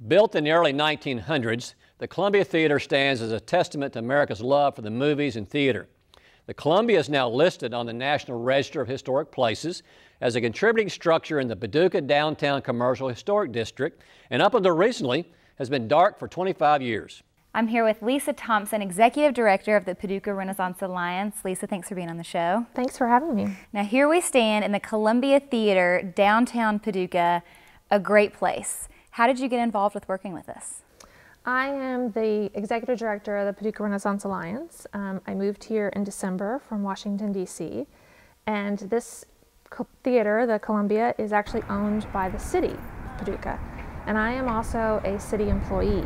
Built in the early 1900s, the Columbia Theater stands as a testament to America's love for the movies and theater. The Columbia is now listed on the National Register of Historic Places as a contributing structure in the Paducah Downtown Commercial Historic District, and up until recently has been dark for 25 years. I'm here with Lisa Thompson, Executive Director of the Paducah Renaissance Alliance. Lisa, thanks for being on the show. Thanks for having me. Now here we stand in the Columbia Theater, downtown Paducah, a great place. How did you get involved with working with us? I am the Executive Director of the Paducah Renaissance Alliance. I moved here in December from Washington, D.C. And this theater, the Columbia, is actually owned by the city of Paducah. And I am also a city employee.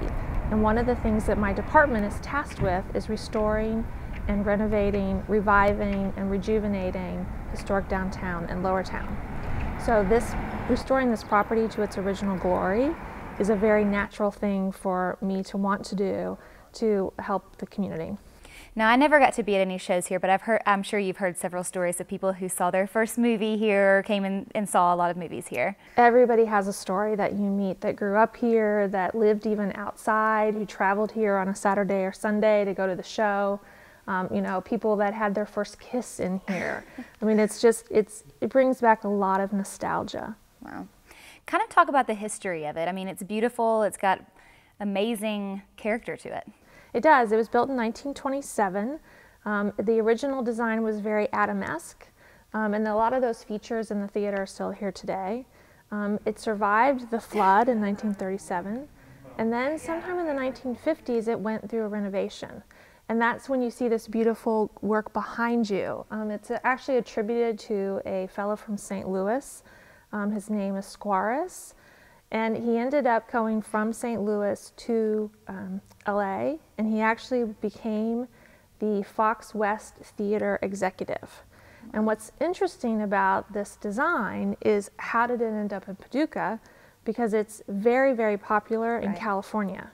And one of the things that my department is tasked with is restoring and renovating, reviving and rejuvenating historic downtown and lower town. So restoring this property to its original glory is a very natural thing for me to want to do to help the community. Now, I never got to be at any shows here, but I'm sure you've heard several stories of people who saw their first movie here, or came in and saw a lot of movies here. Everybody has a story that you meet that grew up here, that lived even outside, who traveled here on a Saturday or Sunday to go to the show. You know, people that had their first kiss in here. I mean, it brings back a lot of nostalgia. Wow. Kind of talk about the history of it. I mean, it's beautiful, it's got amazing character to it. It does. It was built in 1927. The original design was very Adamesque, and a lot of those features in the theater are still here today. It survived the flood in 1937, and then sometime in the 1950s it went through a renovation. And that's when you see this beautiful work behind you. It's actually attributed to a fellow from St. Louis. His name is Squaris. And he ended up going from St. Louis to LA, and he actually became the Fox West Theater executive. And what's interesting about this design is how did it end up in Paducah? Because it's very, very popular in California.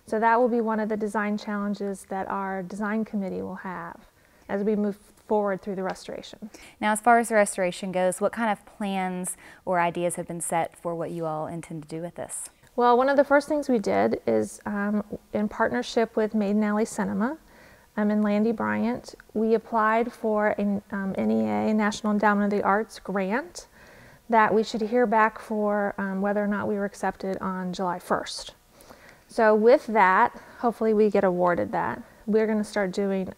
So that will be one of the design challenges that our design committee will have as we move forward through the restoration. Now, as far as the restoration goes, what kind of plans or ideas have been set for what you all intend to do with this? Well, one of the first things we did is in partnership with Maiden Alley Cinema and Landy Bryant, we applied for an NEA, National Endowment of the Arts grant that we should hear back for whether or not we were accepted on July 1st. So with that, hopefully we get awarded that. We're going to start doing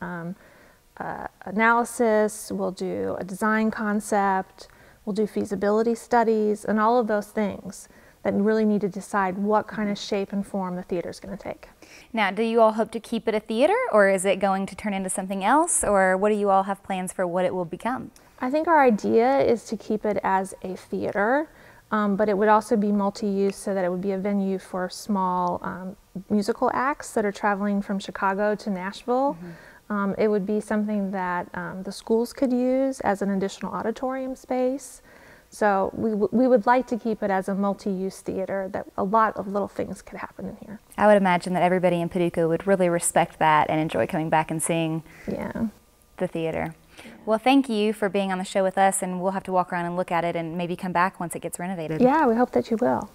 analysis, we'll do a design concept, we'll do feasibility studies, and all of those things that really need to decide what kind of shape and form the theater is going to take. Now, do you all hope to keep it a theater, or is it going to turn into something else, or what do you all have plans for what it will become? I think our idea is to keep it as a theater, but it would also be multi-use so that it would be a venue for small musical acts that are traveling from Chicago to Nashville. It would be something that the schools could use as an additional auditorium space. So we would like to keep it as a multi-use theater that a lot of little things could happen in here. I would imagine that everybody in Paducah would really respect that and enjoy coming back and seeing the theater. Well, thank you for being on the show with us, and we'll have to walk around and look at it and maybe come back once it gets renovated. Yeah, we hope that you will.